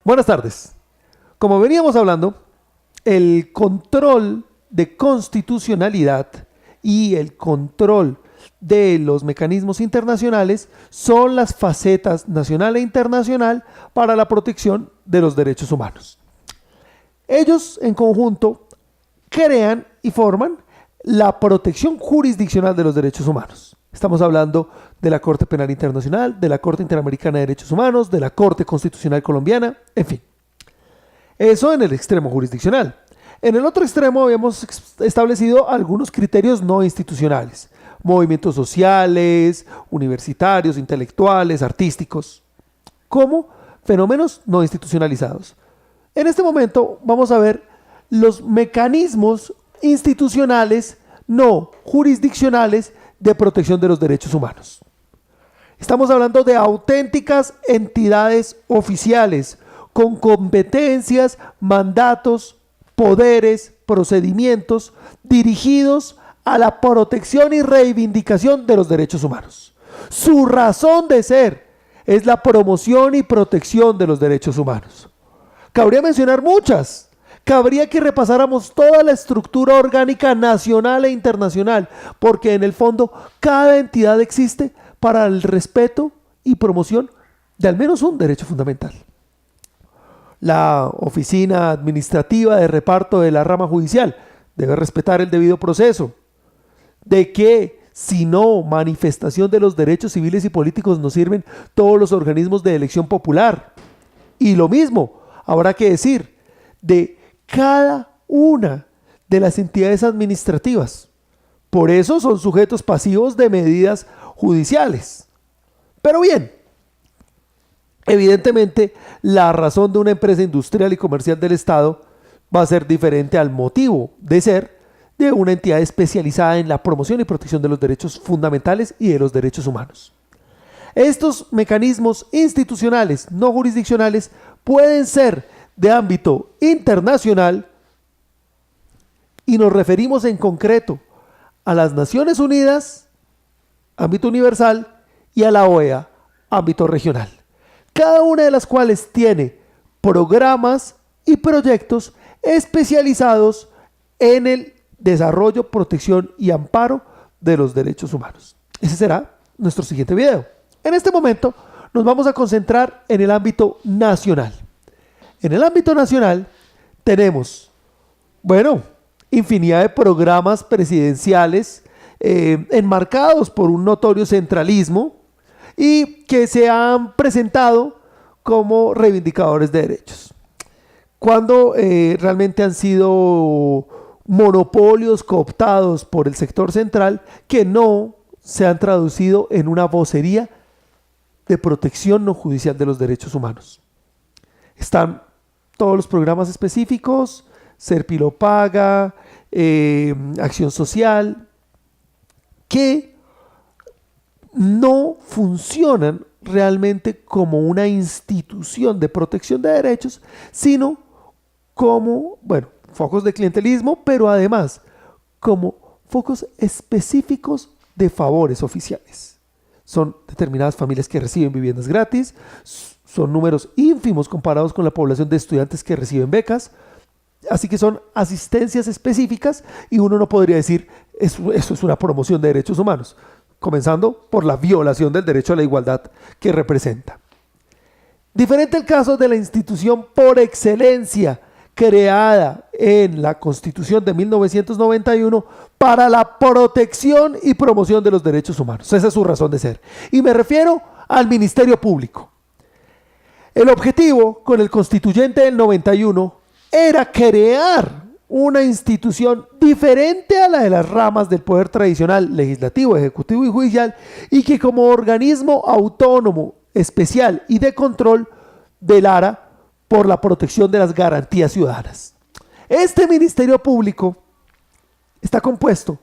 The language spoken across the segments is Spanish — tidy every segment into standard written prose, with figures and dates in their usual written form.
Buenas tardes. Como veníamos hablando, el control de constitucionalidad y el control de los mecanismos internacionales son las facetas nacional e internacional para la protección de los derechos humanos. Ellos en conjunto crean y forman la protección jurisdiccional de los derechos humanos. Estamos hablando de la Corte Penal Internacional, de la Corte Interamericana de Derechos Humanos, de la Corte Constitucional Colombiana, en fin. Eso en el extremo jurisdiccional. En el otro extremo habíamos establecido algunos criterios no institucionales, movimientos sociales, universitarios, intelectuales, artísticos, como fenómenos no institucionalizados. En este momento vamos a ver los mecanismos institucionales no jurisdiccionales de protección de los derechos humanos. Estamos hablando de auténticas entidades oficiales con competencias, mandatos, poderes, procedimientos dirigidos a la protección y reivindicación de los derechos humanos. Su razón de ser es la promoción y protección de los derechos humanos. Cabría mencionar muchas. Cabría que repasáramos toda la estructura orgánica nacional e internacional, porque en el fondo cada entidad existe para el respeto y promoción de al menos un derecho fundamental. La oficina administrativa de reparto de la rama judicial debe respetar el debido proceso, de que si no manifestación de los derechos civiles y políticos nos sirven todos los organismos de elección popular. Y lo mismo habrá que decir de cada una de las entidades administrativas. Por eso son sujetos pasivos de medidas judiciales. Pero bien, evidentemente la razón de una empresa industrial y comercial del Estado va a ser diferente al motivo de ser de una entidad especializada en la promoción y protección de los derechos fundamentales y de los derechos humanos. Estos mecanismos institucionales no jurisdiccionales pueden ser de ámbito internacional y nos referimos en concreto a las Naciones Unidas, ámbito universal, y a la OEA, ámbito regional. Cada una de las cuales tiene programas y proyectos especializados en el desarrollo, protección y amparo de los derechos humanos. Ese será nuestro siguiente video. En este momento nos vamos a concentrar en el ámbito nacional. En el ámbito nacional tenemos, infinidad de programas presidenciales enmarcados por un notorio centralismo y que se han presentado como reivindicadores de derechos. Cuando realmente han sido monopolios cooptados por el sector central que no se han traducido en una vocería de protección no judicial de los derechos humanos. Están todos los programas específicos, Serpilopaga, Acción Social, que no funcionan realmente como una institución de protección de derechos, sino como, focos de clientelismo, pero además como focos específicos de favores oficiales. Son determinadas familias que reciben viviendas gratis, son números ínfimos comparados con la población de estudiantes que reciben becas, así que son asistencias específicas y uno no podría decir eso es una promoción de derechos humanos, comenzando por la violación del derecho a la igualdad que representa. Diferente el caso de la institución por excelencia creada en la Constitución de 1991 para la protección y promoción de los derechos humanos. Esa es su razón de ser. Y me refiero al Ministerio Público. El objetivo con el constituyente del 91 era crear una institución diferente a la de las ramas del poder tradicional, legislativo, ejecutivo y judicial, y que como organismo autónomo, especial y de control velara por la protección de las garantías ciudadanas. Este Ministerio Público está compuesto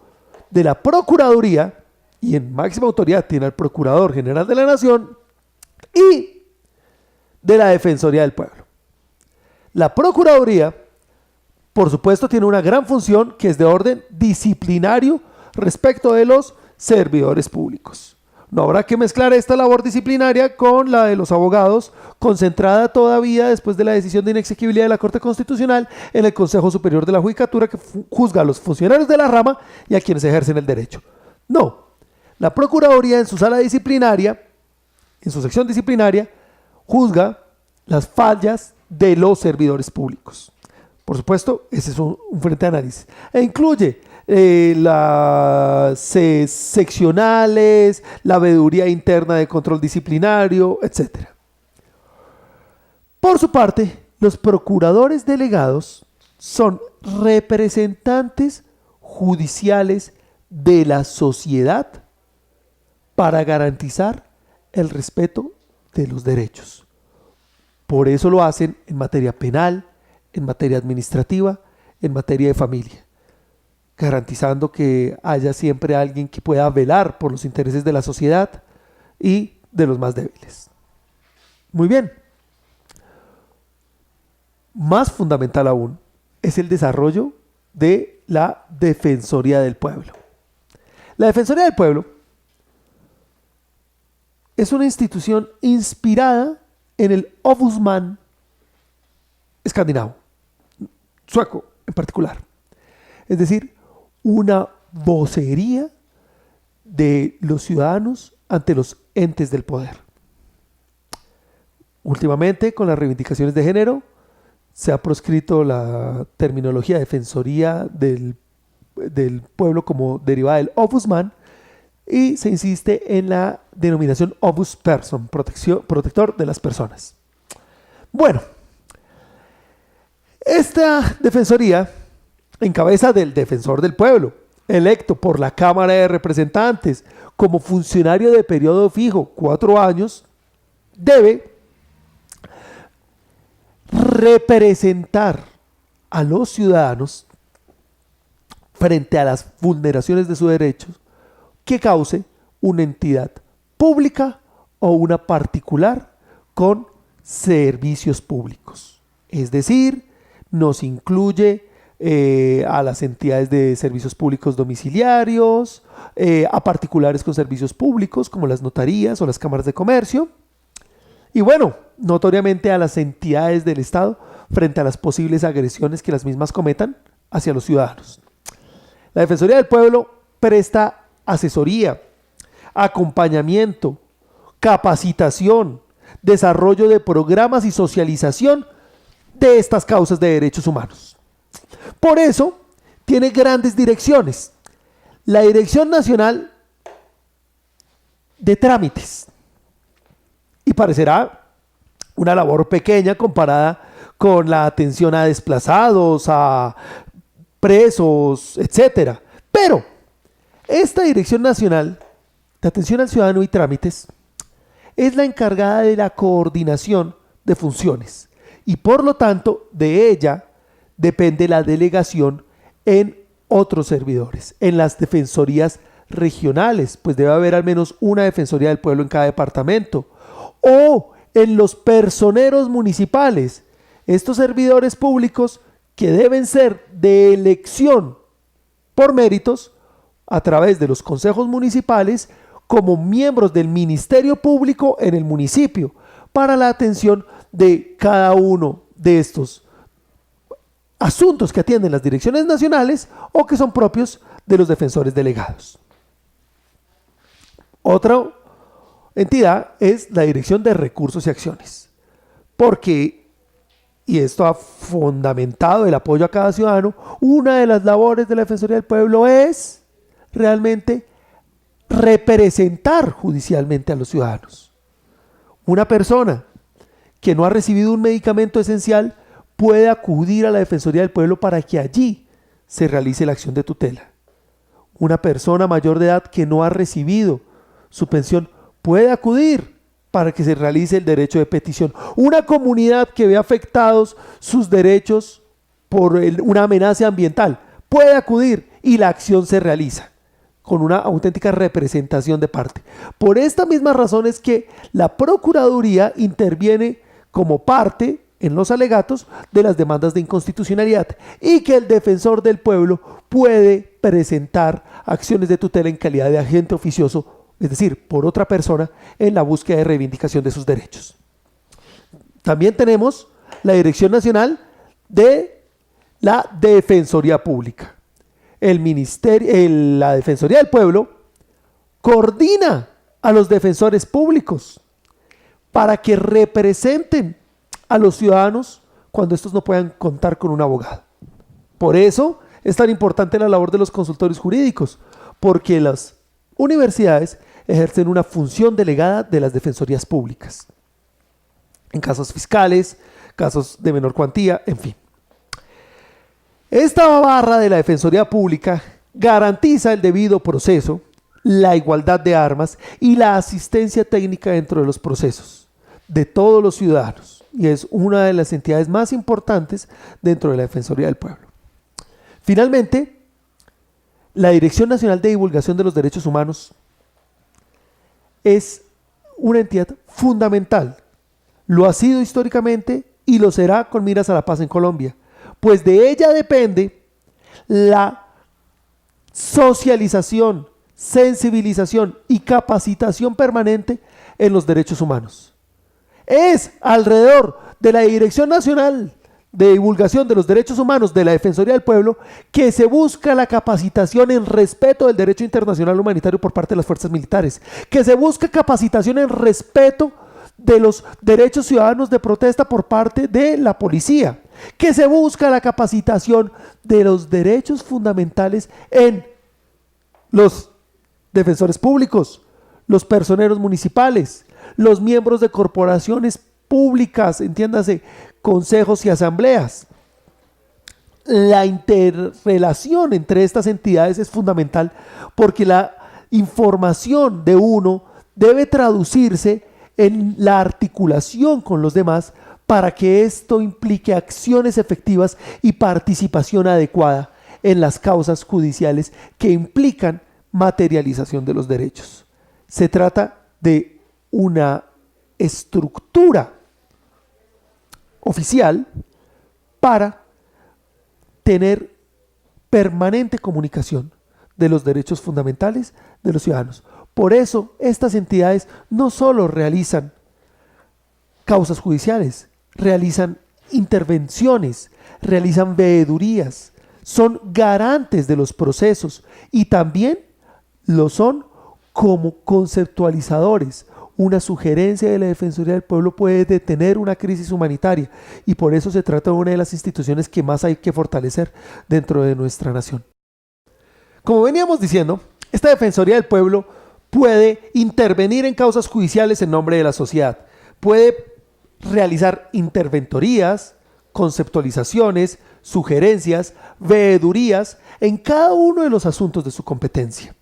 de la Procuraduría, y en máxima autoridad tiene al Procurador General de la Nación, y de la Defensoría del Pueblo. La Procuraduría, por supuesto, tiene una gran función que es de orden disciplinario respecto de los servidores públicos. No habrá que mezclar esta labor disciplinaria con la de los abogados, concentrada todavía después de la decisión de inexequibilidad de la Corte Constitucional en el Consejo Superior de la Judicatura, que juzga a los funcionarios de la rama y a quienes ejercen el derecho. No, la Procuraduría en su sala disciplinaria, en su sección disciplinaria, juzga las fallas de los servidores públicos. Por supuesto, ese es un frente de análisis. E incluye las seccionales, la veeduría interna de control disciplinario, etc. Por su parte, los procuradores delegados son representantes judiciales de la sociedad para garantizar el respeto de los derechos. Por eso lo hacen en materia penal, en materia administrativa, en materia de familia, garantizando que haya siempre alguien que pueda velar por los intereses de la sociedad y de los más débiles. Muy bien. Más fundamental aún es el desarrollo de la Defensoría del Pueblo. La Defensoría del Pueblo es una institución inspirada en el Ombudsman escandinavo, sueco en particular. Es decir, una vocería de los ciudadanos ante los entes del poder. Últimamente, con las reivindicaciones de género, se ha proscrito la terminología defensoría del pueblo como derivada del Ombudsman y se insiste en la denominación Ombudsperson, protector de las personas. Bueno, esta defensoría, en cabeza del defensor del pueblo, electo por la Cámara de Representantes como funcionario de periodo fijo, 4 años, debe representar a los ciudadanos frente a las vulneraciones de sus derechos que cause una entidad pública o una particular con servicios públicos. Es decir, nos incluye a las entidades de servicios públicos domiciliarios, a particulares con servicios públicos como las notarías o las cámaras de comercio y bueno, notoriamente a las entidades del Estado frente a las posibles agresiones que las mismas cometan hacia los ciudadanos. La Defensoría del Pueblo presta asesoría, acompañamiento, capacitación, desarrollo de programas y socialización de estas causas de derechos humanos. Por eso, tiene grandes direcciones. La Dirección Nacional de Trámites. Y parecerá una labor pequeña comparada con la atención a desplazados, a presos, etc. Pero esta Dirección Nacional de Atención al Ciudadano y Trámites es la encargada de la coordinación de funciones y por lo tanto de ella depende la delegación en otros servidores, en las defensorías regionales, pues debe haber al menos una Defensoría del Pueblo en cada departamento, o en los personeros municipales, estos servidores públicos que deben ser de elección por méritos a través de los consejos municipales como miembros del Ministerio Público en el municipio para la atención de cada uno de estos asuntos que atienden las direcciones nacionales o que son propios de los defensores delegados. Otra entidad es la Dirección de Recursos y Acciones, porque, y esto ha fundamentado el apoyo a cada ciudadano, una de las labores de la Defensoría del Pueblo es realmente representar judicialmente a los ciudadanos. Una persona que no ha recibido un medicamento esencial puede acudir a la Defensoría del Pueblo para que allí se realice la acción de tutela. Una persona mayor de edad que no ha recibido su pensión puede acudir para que se realice el derecho de petición. Una comunidad que ve afectados sus derechos por una amenaza ambiental puede acudir y la acción se realiza con una auténtica representación de parte. Por esta misma razón es que la Procuraduría interviene como parte en los alegatos de las demandas de inconstitucionalidad y que el defensor del pueblo puede presentar acciones de tutela en calidad de agente oficioso es decir, por otra persona, en la búsqueda de reivindicación de sus derechos. También tenemos la Dirección Nacional de la Defensoría Pública. La Defensoría del Pueblo coordina a los defensores públicos para que representen a los ciudadanos cuando estos no puedan contar con un abogado. Por eso es tan importante la labor de los consultorios jurídicos, porque las universidades ejercen una función delegada de las defensorías públicas. En casos fiscales, casos de menor cuantía, en fin. Esta barra de la Defensoría Pública garantiza el debido proceso, la igualdad de armas y la asistencia técnica dentro de los procesos de todos los ciudadanos, y es una de las entidades más importantes dentro de la Defensoría del Pueblo. Finalmente, la Dirección Nacional de Divulgación de los Derechos Humanos es una entidad fundamental. Lo ha sido históricamente y lo será con miras a la paz en Colombia, pues de ella depende la socialización, sensibilización y capacitación permanente en los derechos humanos. Es alrededor de la Dirección Nacional de Divulgación de los Derechos Humanos de la Defensoría del Pueblo que se busca la capacitación en respeto del derecho internacional humanitario por parte de las fuerzas militares, que se busca capacitación en respeto de los derechos ciudadanos de protesta por parte de la policía, que se busca la capacitación de los derechos fundamentales en los defensores públicos, los personeros municipales, los miembros de corporaciones públicas, entiéndase, consejos y asambleas. La interrelación entre estas entidades es fundamental porque la información de uno debe traducirse en la articulación con los demás para que esto implique acciones efectivas y participación adecuada en las causas judiciales que implican materialización de los derechos. Se trata de una estructura oficial para tener permanente comunicación de los derechos fundamentales de los ciudadanos. Por eso estas entidades no solo realizan causas judiciales, realizan intervenciones, realizan veedurías, son garantes de los procesos y también lo son como conceptualizadores. Una sugerencia de la Defensoría del Pueblo puede detener una crisis humanitaria y por eso se trata de una de las instituciones que más hay que fortalecer dentro de nuestra nación. Como veníamos diciendo, esta Defensoría del Pueblo puede intervenir en causas judiciales en nombre de la sociedad, puede realizar interventorías, conceptualizaciones, sugerencias, veedurías en cada uno de los asuntos de su competencia.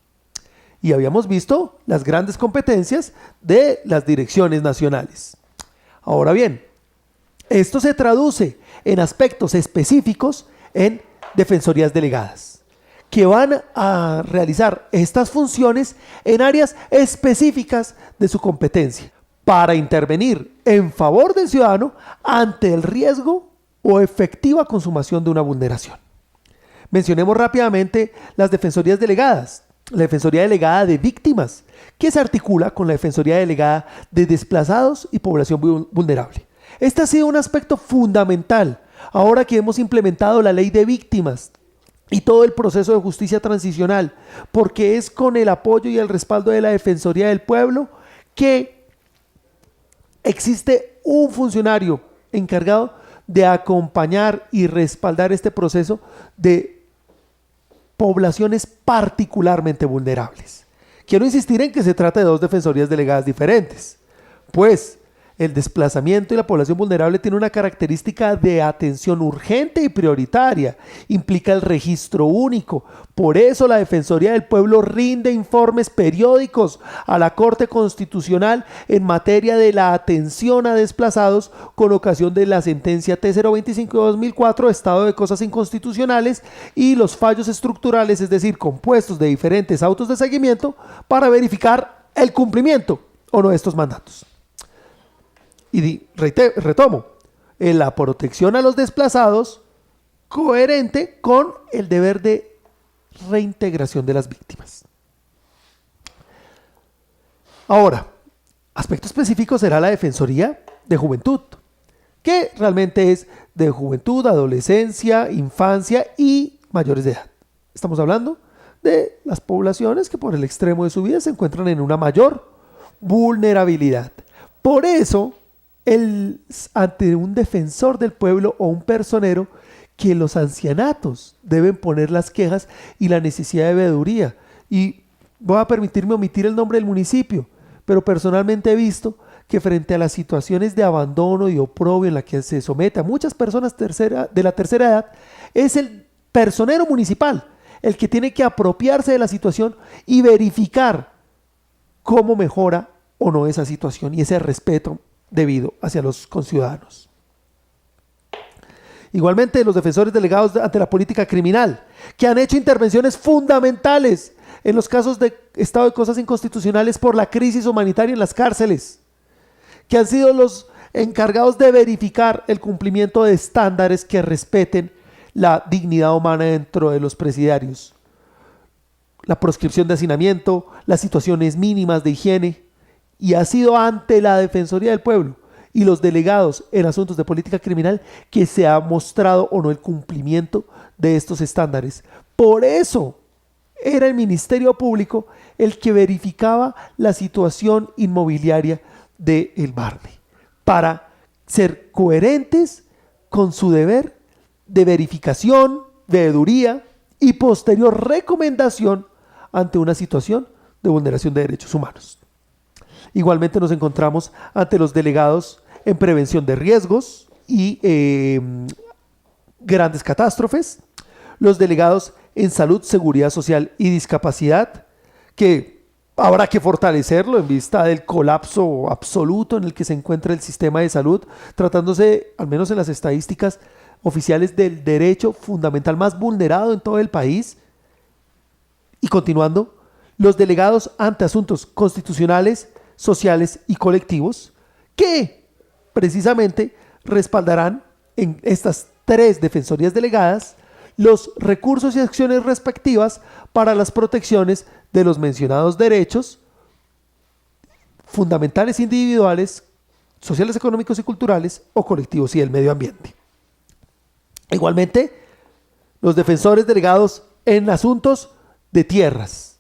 Y habíamos visto las grandes competencias de las direcciones nacionales. Ahora bien, esto se traduce en aspectos específicos en defensorías delegadas, que van a realizar estas funciones en áreas específicas de su competencia, para intervenir en favor del ciudadano ante el riesgo o efectiva consumación de una vulneración. Mencionemos rápidamente las defensorías delegadas. La Defensoría Delegada de Víctimas, que se articula con la Defensoría Delegada de Desplazados y Población Vulnerable. Este ha sido un aspecto fundamental ahora que hemos implementado la Ley de Víctimas y todo el proceso de justicia transicional, porque es con el apoyo y el respaldo de la Defensoría del Pueblo que existe un funcionario encargado de acompañar y respaldar este proceso de poblaciones particularmente vulnerables. Quiero insistir en que se trata de dos defensorías delegadas diferentes, pues el desplazamiento y la población vulnerable tiene una característica de atención urgente y prioritaria, implica el registro único. Por eso la Defensoría del Pueblo rinde informes periódicos a la Corte Constitucional en materia de la atención a desplazados con ocasión de la sentencia T025 de 2004, estado de cosas inconstitucionales, y los fallos estructurales, es decir, compuestos de diferentes autos de seguimiento para verificar el cumplimiento o no de estos mandatos. Y retomo, en la protección a los desplazados coherente con el deber de reintegración de las víctimas. Ahora, aspecto específico será la Defensoría de Juventud, que realmente es de juventud, adolescencia, infancia y mayores de edad. Estamos hablando de las poblaciones que por el extremo de su vida se encuentran en una mayor vulnerabilidad. Por eso, ante un defensor del pueblo o un personero, que los ancianatos deben poner las quejas y la necesidad de veeduría. Y voy a permitirme omitir el nombre del municipio, pero personalmente he visto que frente a las situaciones de abandono y oprobio en la que se somete a muchas personas de la tercera edad, es el personero municipal el que tiene que apropiarse de la situación y verificar cómo mejora o no esa situación y ese respeto debido hacia los conciudadanos. Igualmente, los defensores delegados ante la política criminal, que han hecho intervenciones fundamentales en los casos de estado de cosas inconstitucionales por la crisis humanitaria en las cárceles, que han sido los encargados de verificar el cumplimiento de estándares que respeten la dignidad humana dentro de los presidiarios, la proscripción de hacinamiento, las situaciones mínimas de higiene, y ha sido ante la Defensoría del Pueblo y los delegados en asuntos de política criminal que se ha mostrado o no el cumplimiento de estos estándares. Por eso era el Ministerio Público el que verificaba la situación inmobiliaria del Barne, para ser coherentes con su deber de verificación, veeduría y posterior recomendación ante una situación de vulneración de derechos humanos. Igualmente nos encontramos ante los delegados en prevención de riesgos y grandes catástrofes, los delegados en salud, seguridad social y discapacidad, que habrá que fortalecerlo en vista del colapso absoluto en el que se encuentra el sistema de salud, tratándose, al menos en las estadísticas oficiales, del derecho fundamental más vulnerado en todo el país. Y continuando, los delegados ante asuntos constitucionales, sociales y colectivos, que precisamente respaldarán en estas 3 defensorías delegadas los recursos y acciones respectivas para las protecciones de los mencionados derechos fundamentales individuales, sociales, económicos y culturales o colectivos y del medio ambiente. Igualmente, los defensores delegados en asuntos de tierras,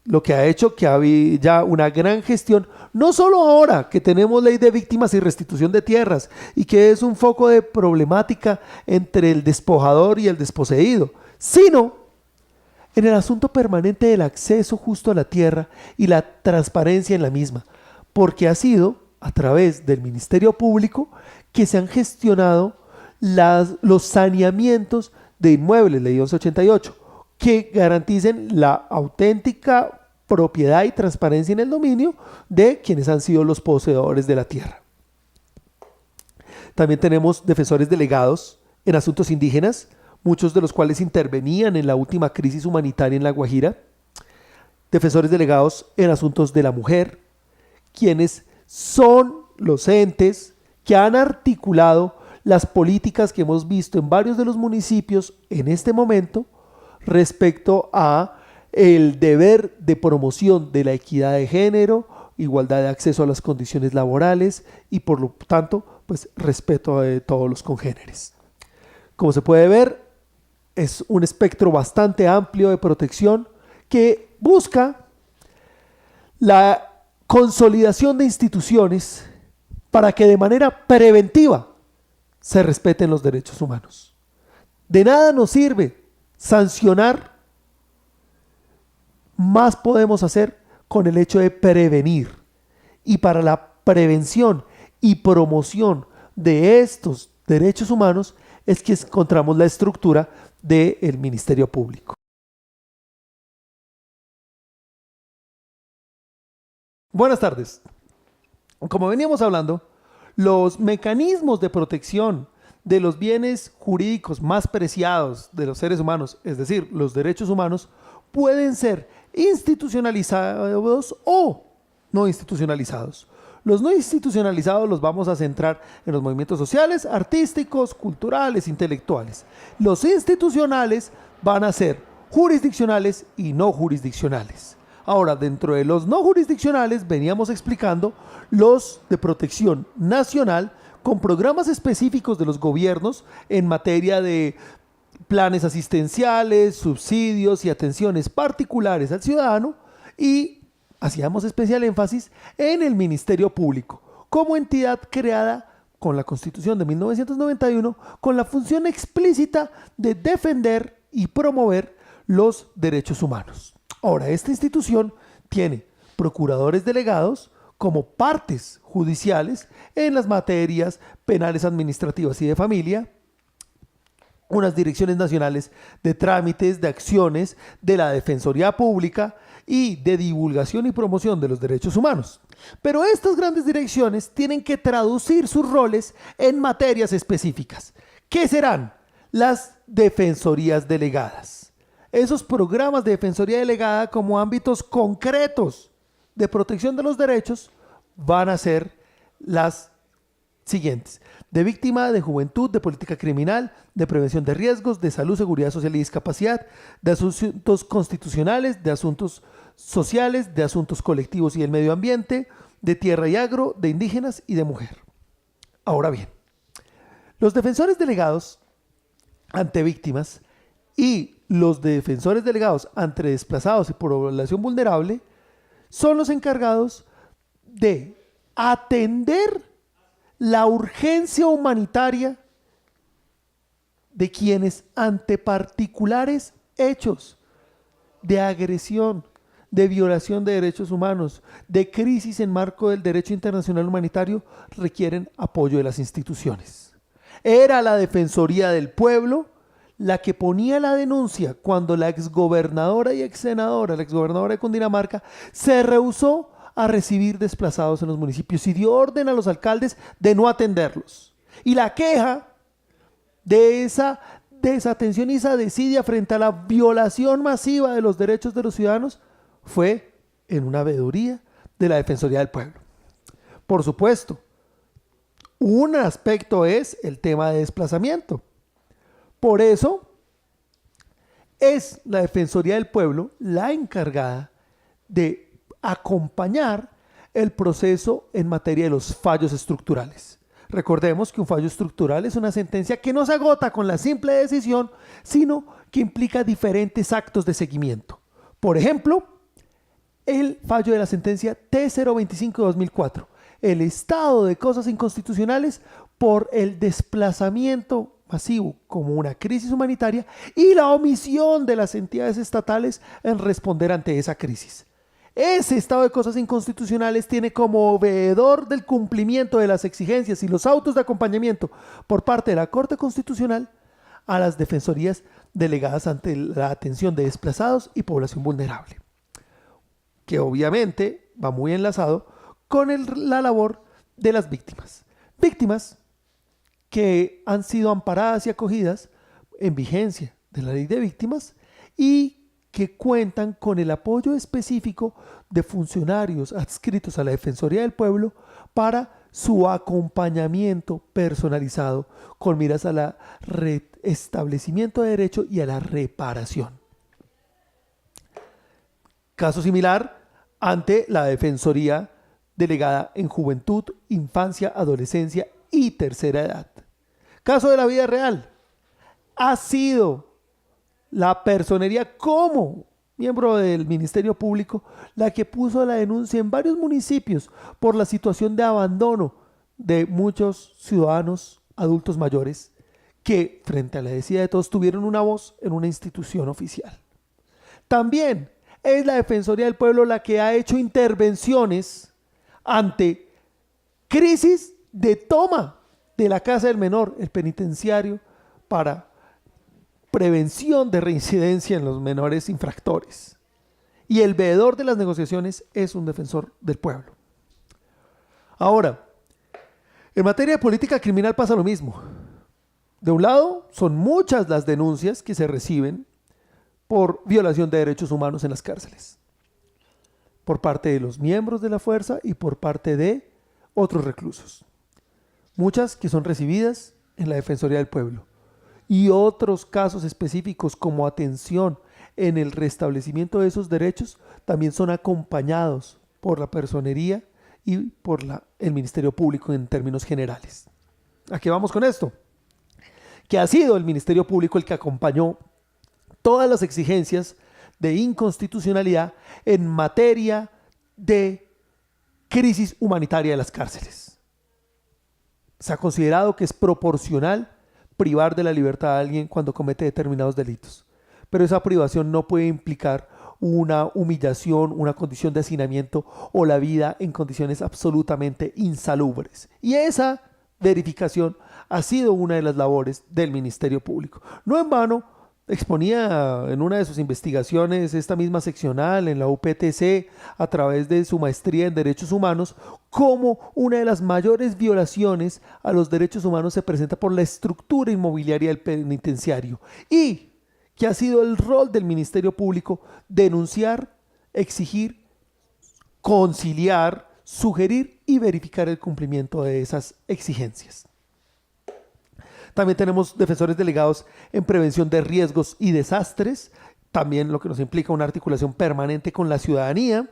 lo que ha hecho que haya ya una gran gestión, no solo ahora que tenemos ley de víctimas y restitución de tierras y que es un foco de problemática entre el despojador y el desposeído, sino en el asunto permanente del acceso justo a la tierra y la transparencia en la misma, porque ha sido a través del Ministerio Público que se han gestionado los saneamientos de inmuebles, ley 1188, que garanticen la auténtica propiedad y transparencia en el dominio de quienes han sido los poseedores de la tierra. También tenemos defensores delegados en asuntos indígenas, muchos de los cuales intervenían en la última crisis humanitaria en La Guajira. Defensores delegados en asuntos de la mujer, quienes son los entes que han articulado las políticas que hemos visto en varios de los municipios en este momento respecto a el deber de promoción de la equidad de género, igualdad de acceso a las condiciones laborales y por lo tanto, pues respeto a todos los congéneres. Como se puede ver, es un espectro bastante amplio de protección que busca la consolidación de instituciones para que de manera preventiva se respeten los derechos humanos. De nada nos sirve sancionar, más podemos hacer con el hecho de prevenir. Y para la prevención y promoción de estos derechos humanos es que encontramos la estructura del Ministerio Público. Buenas tardes. Como veníamos hablando, los mecanismos de protección de los bienes jurídicos más preciados de los seres humanos, es decir, los derechos humanos, pueden ser institucionalizados o no institucionalizados. Los no institucionalizados los vamos a centrar en los movimientos sociales, artísticos, culturales, intelectuales. Los institucionales van a ser jurisdiccionales y no jurisdiccionales. Ahora, dentro de los no jurisdiccionales veníamos explicando los de protección nacional con programas específicos de los gobiernos en materia de planes asistenciales, subsidios y atenciones particulares al ciudadano, y hacíamos especial énfasis en el Ministerio Público como entidad creada con la Constitución de 1991 con la función explícita de defender y promover los derechos humanos. Ahora, esta institución tiene procuradores delegados como partes judiciales en las materias penales, administrativas y de familia, unas direcciones nacionales de trámites, de acciones, de la Defensoría Pública y de divulgación y promoción de los derechos humanos. Pero estas grandes direcciones tienen que traducir sus roles en materias específicas. ¿Qué serán? Las defensorías delegadas. Esos programas de defensoría delegada como ámbitos concretos de protección de los derechos van a ser las siguientes: de víctima, de juventud, de política criminal, de prevención de riesgos, de salud, seguridad social y discapacidad, de asuntos constitucionales, de asuntos sociales, de asuntos colectivos y del medio ambiente, de tierra y agro, de indígenas y de mujer. Ahora bien, los defensores delegados ante víctimas y los defensores delegados ante desplazados y población vulnerable son los encargados de atender la urgencia humanitaria de quienes ante particulares hechos de agresión, de violación de derechos humanos, de crisis en marco del derecho internacional humanitario requieren apoyo de las instituciones. Era la Defensoría del Pueblo la que ponía la denuncia cuando la exgobernadora y exsenadora, la exgobernadora de Cundinamarca, se rehusó a recibir desplazados en los municipios y dio orden a los alcaldes de no atenderlos. Y la queja de esa desatención y esa desidia frente a la violación masiva de los derechos de los ciudadanos fue en una veeduría de la Defensoría del Pueblo. Por supuesto, un aspecto es el tema de desplazamiento. Por eso es la Defensoría del Pueblo la encargada de acompañar el proceso en materia de los fallos estructurales. Recordemos que un fallo estructural es una sentencia que no se agota con la simple decisión, sino que implica diferentes actos de seguimiento. Por ejemplo, el fallo de la sentencia T025/2004, el estado de cosas inconstitucionales por el desplazamiento masivo como una crisis humanitaria y la omisión de las entidades estatales en responder ante esa crisis. Ese estado de cosas inconstitucionales tiene como veedor del cumplimiento de las exigencias y los autos de acompañamiento por parte de la Corte Constitucional a las defensorías delegadas ante la atención de desplazados y población vulnerable, que obviamente va muy enlazado con la labor de las víctimas. Víctimas que han sido amparadas y acogidas en vigencia de la Ley de Víctimas y que cuentan con el apoyo específico de funcionarios adscritos a la Defensoría del Pueblo para su acompañamiento personalizado con miras a la restablecimiento de derecho y a la reparación. Caso similar ante la Defensoría delegada en juventud, infancia, adolescencia y tercera edad. Caso de la vida real. Ha sido la personería como miembro del Ministerio Público la que puso la denuncia en varios municipios por la situación de abandono de muchos ciudadanos adultos mayores que, frente a la desidia de todos, tuvieron una voz en una institución oficial. También es la Defensoría del Pueblo la que ha hecho intervenciones ante crisis de toma de la casa del menor, el penitenciario, para prevención de reincidencia en los menores infractores. Y el veedor de las negociaciones es un defensor del pueblo. Ahora, en materia de política criminal pasa lo mismo. De un lado, son muchas las denuncias que se reciben por violación de derechos humanos en las cárceles, por parte de los miembros de la fuerza y por parte de otros reclusos. Muchas que son recibidas en la Defensoría del Pueblo y otros casos específicos como atención en el restablecimiento de esos derechos también son acompañados por la personería y por el Ministerio Público en términos generales. ¿A qué vamos con esto? Que ha sido el Ministerio Público el que acompañó todas las exigencias de inconstitucionalidad en materia de crisis humanitaria de las cárceles. Se ha considerado que es proporcional privar de la libertad a alguien cuando comete determinados delitos, pero esa privación no puede implicar una humillación, una condición de hacinamiento o la vida en condiciones absolutamente insalubres. Y esa verificación ha sido una de las labores del Ministerio Público. No en vano, exponía en una de sus investigaciones esta misma seccional en la UPTC a través de su maestría en Derechos Humanos, cómo una de las mayores violaciones a los derechos humanos se presenta por la estructura inmobiliaria del penitenciario y que ha sido el rol del Ministerio Público denunciar, exigir, conciliar, sugerir y verificar el cumplimiento de esas exigencias. También tenemos defensores delegados en prevención de riesgos y desastres, también lo que nos implica una articulación permanente con la ciudadanía,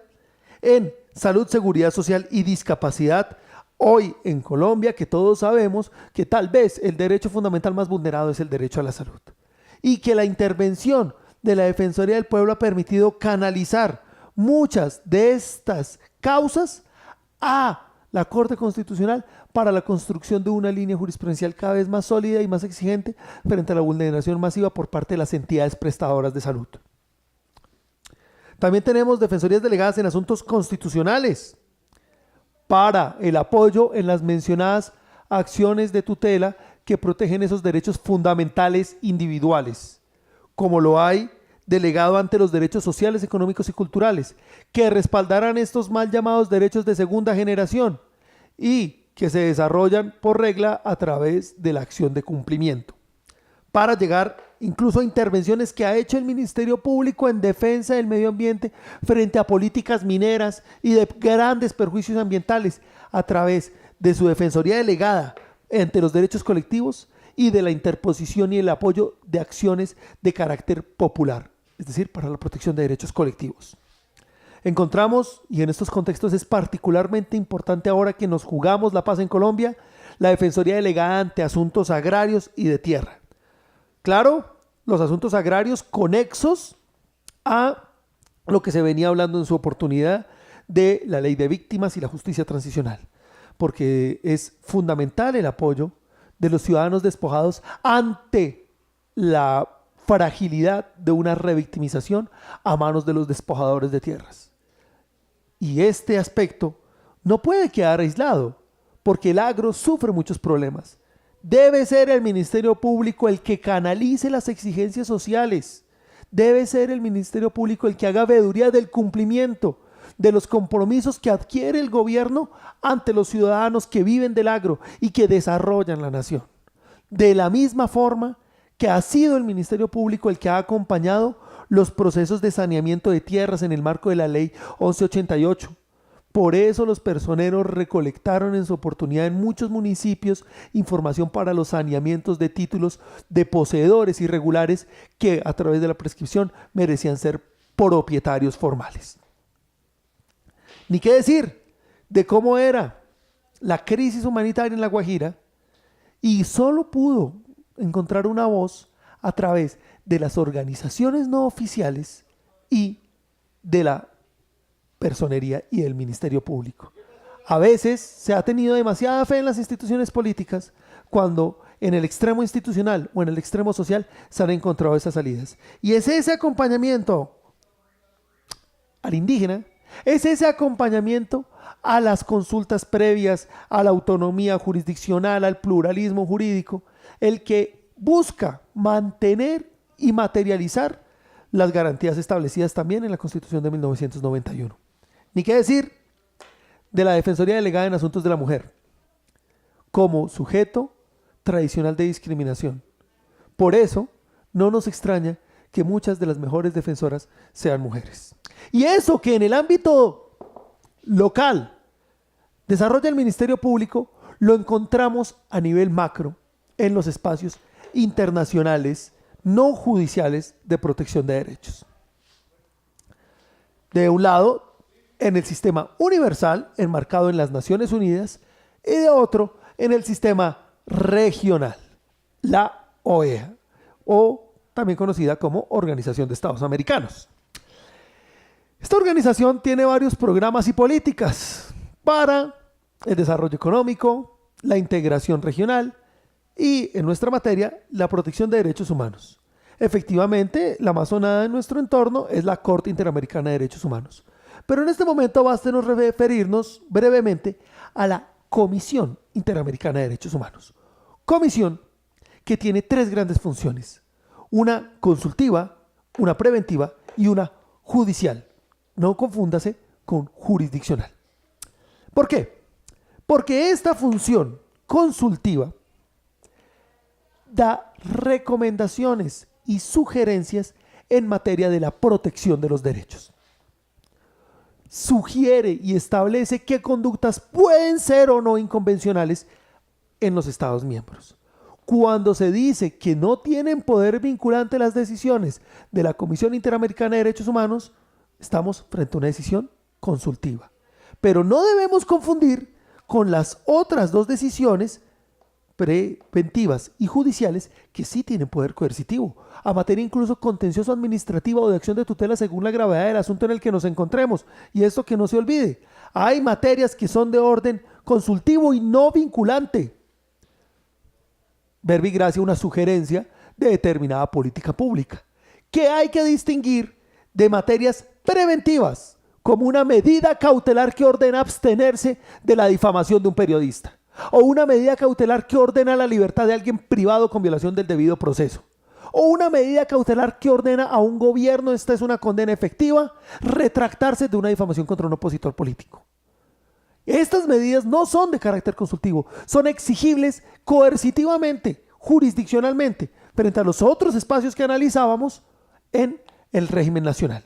en salud, seguridad social y discapacidad. Hoy en Colombia, que todos sabemos que tal vez el derecho fundamental más vulnerado es el derecho a la salud, y que la intervención de la Defensoría del Pueblo ha permitido canalizar muchas de estas causas a la Corte Constitucional para la construcción de una línea jurisprudencial cada vez más sólida y más exigente frente a la vulneración masiva por parte de las entidades prestadoras de salud. También tenemos defensorías delegadas en asuntos constitucionales para el apoyo en las mencionadas acciones de tutela que protegen esos derechos fundamentales individuales, como lo hay delegado ante los derechos sociales, económicos y culturales, que respaldarán estos mal llamados derechos de segunda generación y que se desarrollan por regla a través de la acción de cumplimiento, para llegar incluso a intervenciones que ha hecho el Ministerio Público en defensa del medio ambiente frente a políticas mineras y de grandes perjuicios ambientales a través de su defensoría delegada ante los derechos colectivos y de la interposición y el apoyo de acciones de carácter popular, es decir, para la protección de derechos colectivos. Encontramos, y en estos contextos es particularmente importante ahora que nos jugamos la paz en Colombia, la defensoría delegada ante asuntos agrarios y de tierra. Claro, los asuntos agrarios conexos a lo que se venía hablando en su oportunidad de la ley de víctimas y la justicia transicional, porque es fundamental el apoyo de los ciudadanos despojados ante la fragilidad de una revictimización a manos de los despojadores de tierras. Y este aspecto no puede quedar aislado, porque el agro sufre muchos problemas. Debe ser el Ministerio Público el que canalice las exigencias sociales. Debe ser el Ministerio Público el que haga veeduría del cumplimiento de los compromisos que adquiere el gobierno ante los ciudadanos que viven del agro y que desarrollan la nación. De la misma forma que ha sido el Ministerio Público el que ha acompañado los procesos de saneamiento de tierras en el marco de la Ley 1188. Por eso los personeros recolectaron en su oportunidad en muchos municipios información para los saneamientos de títulos de poseedores irregulares que a través de la prescripción merecían ser propietarios formales. Ni qué decir de cómo era la crisis humanitaria en La Guajira, y solo pudo encontrar una voz a través de las organizaciones no oficiales y de la personería y del Ministerio Público. A veces se ha tenido demasiada fe en las instituciones políticas cuando en el extremo institucional o en el extremo social se han encontrado esas salidas. Y es ese acompañamiento al indígena, es ese acompañamiento a las consultas previas, a la autonomía jurisdiccional, al pluralismo jurídico, el que busca mantener y materializar las garantías establecidas también en la Constitución de 1991. Ni qué decir de la Defensoría Delegada en Asuntos de la Mujer, como sujeto tradicional de discriminación. Por eso, no nos extraña que muchas de las mejores defensoras sean mujeres. Y eso que en el ámbito local desarrolla el Ministerio Público, lo encontramos a nivel macro en los espacios internacionales no judiciales de protección de derechos. De un lado, en el sistema universal, enmarcado en las Naciones Unidas, y de otro, en el sistema regional, la OEA, o también conocida como Organización de Estados Americanos. Esta organización tiene varios programas y políticas para el desarrollo económico, la integración regional y, en nuestra materia, la protección de derechos humanos. Efectivamente, la más sonada en nuestro entorno es la Corte Interamericana de Derechos Humanos. Pero en este momento bástenos referirnos brevemente a la Comisión Interamericana de Derechos Humanos. Comisión que tiene tres grandes funciones: una consultiva, una preventiva y una judicial. No confúndase con jurisdiccional. ¿Por qué? Porque esta función consultiva da recomendaciones y sugerencias en materia de la protección de los derechos. Sugiere y establece qué conductas pueden ser o no inconvencionales en los Estados miembros. Cuando se dice que no tienen poder vinculante las decisiones de la Comisión Interamericana de Derechos Humanos, estamos frente a una decisión consultiva. Pero no debemos confundir con las otras dos decisiones preventivas y judiciales que sí tienen poder coercitivo, a materia incluso contencioso administrativa o de acción de tutela según la gravedad del asunto en el que nos encontremos. Y esto que no se olvide, hay materias que son de orden consultivo y no vinculante. Verbi gracia, una sugerencia de determinada política pública, que hay que distinguir de materias preventivas, como una medida cautelar que ordena abstenerse de la difamación de un periodista, o una medida cautelar que ordena la libertad de alguien privado con violación del debido proceso, o una medida cautelar que ordena a un gobierno, esta es una condena efectiva, retractarse de una difamación contra un opositor político. Estas medidas no son de carácter consultivo, son exigibles coercitivamente, jurisdiccionalmente, frente a los otros espacios que analizábamos en el régimen nacional.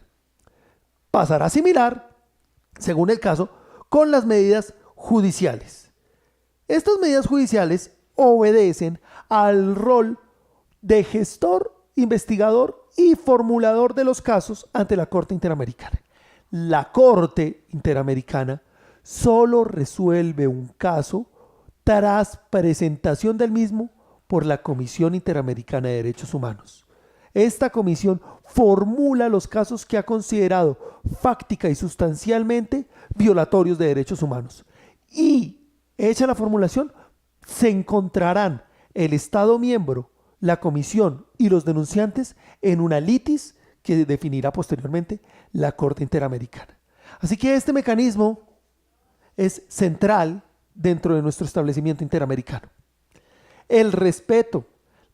Pasará similar, según el caso, con las medidas judiciales. Estas medidas judiciales obedecen al rol de gestor, investigador y formulador de los casos ante la Corte Interamericana. La Corte Interamericana solo resuelve un caso tras presentación del mismo por la Comisión Interamericana de Derechos Humanos. Esta comisión formula los casos que ha considerado fáctica y sustancialmente violatorios de derechos humanos. Y, hecha la formulación, se encontrarán el Estado miembro, la comisión y los denunciantes en una litis que definirá posteriormente la Corte Interamericana. Así que este mecanismo es central dentro de nuestro establecimiento interamericano. El respeto,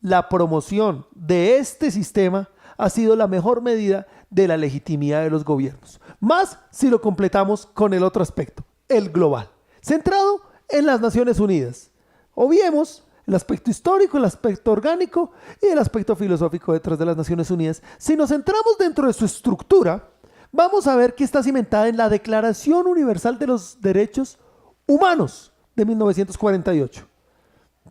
la promoción de este sistema ha sido la mejor medida de la legitimidad de los gobiernos, más si lo completamos con el otro aspecto, el global, centrado en las Naciones Unidas. Obviemos el aspecto histórico, el aspecto orgánico y el aspecto filosófico detrás de las Naciones Unidas. Si nos centramos dentro de su estructura, vamos a ver que está cimentada en la Declaración Universal de los Derechos Humanos de 1948.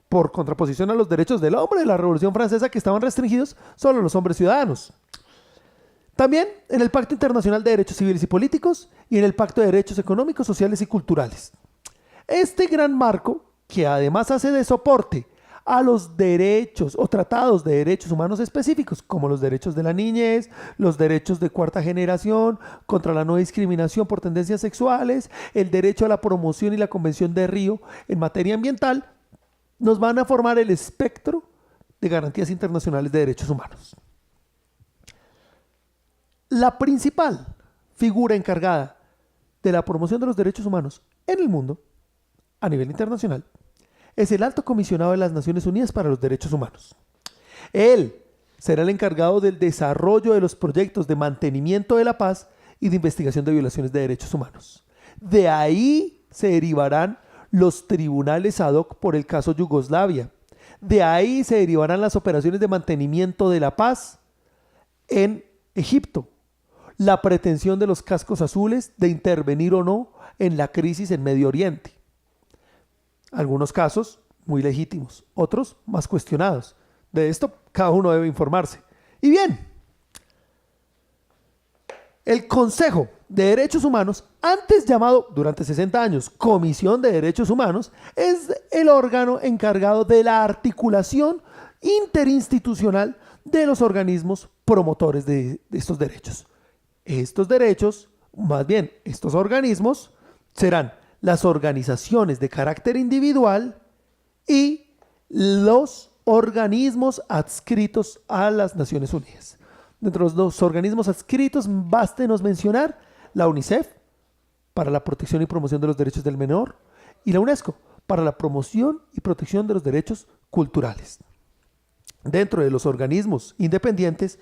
Por contraposición a los derechos del hombre de la Revolución Francesa, que estaban restringidos solo a los hombres ciudadanos. También en el Pacto Internacional de Derechos Civiles y Políticos y en el Pacto de Derechos Económicos, Sociales y Culturales. Este gran marco, que además hace de soporte a los derechos o tratados de derechos humanos específicos, como los derechos de la niñez, los derechos de cuarta generación, contra la no discriminación por tendencias sexuales, el derecho a la promoción y la Convención de Río en materia ambiental, nos van a formar el espectro de garantías internacionales de derechos humanos. La principal figura encargada de la promoción de los derechos humanos en el mundo, a nivel internacional, es el Alto Comisionado de las Naciones Unidas para los Derechos Humanos. Él será el encargado del desarrollo de los proyectos de mantenimiento de la paz y de investigación de violaciones de derechos humanos. De ahí se derivarán los tribunales ad hoc por el caso Yugoslavia. De ahí se derivarán las operaciones de mantenimiento de la paz en Egipto. La pretensión de los cascos azules de intervenir o no en la crisis en Medio Oriente. Algunos casos muy legítimos, otros más cuestionados. De esto cada uno debe informarse. Y bien, el Consejo de Derechos Humanos, antes llamado durante 60 años Comisión de Derechos Humanos, es el órgano encargado de la articulación interinstitucional de los organismos promotores de estos derechos. Estos derechos, más bien estos organismos, serán las organizaciones de carácter individual y los organismos adscritos a las Naciones Unidas. Dentro de los organismos adscritos, bástenos mencionar la UNICEF, para la protección y promoción de los derechos del menor, y la UNESCO, para la promoción y protección de los derechos culturales. Dentro de los organismos independientes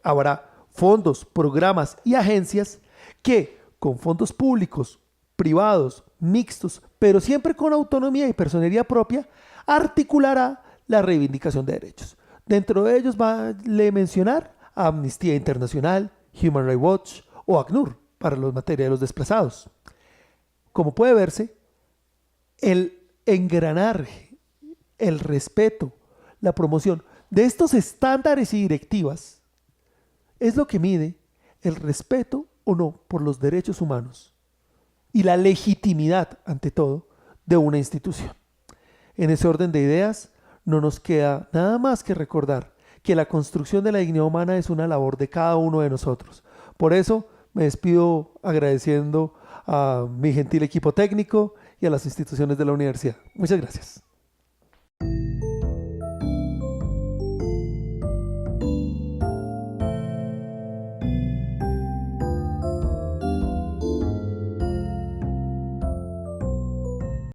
habrá fondos, programas y agencias que, con fondos públicos, privados, mixtos, pero siempre con autonomía y personería propia, articulará la reivindicación de derechos. Dentro de ellos vale mencionar a Amnistía Internacional, Human Rights Watch o ACNUR para la materia de los desplazados. Como puede verse, el engranar, el respeto, la promoción de estos estándares y directivas es lo que mide el respeto o no por los derechos humanos y la legitimidad, ante todo, de una institución. En ese orden de ideas, no nos queda nada más que recordar que la construcción de la dignidad humana es una labor de cada uno de nosotros. Por eso me despido agradeciendo a mi gentil equipo técnico y a las instituciones de la universidad. Muchas gracias.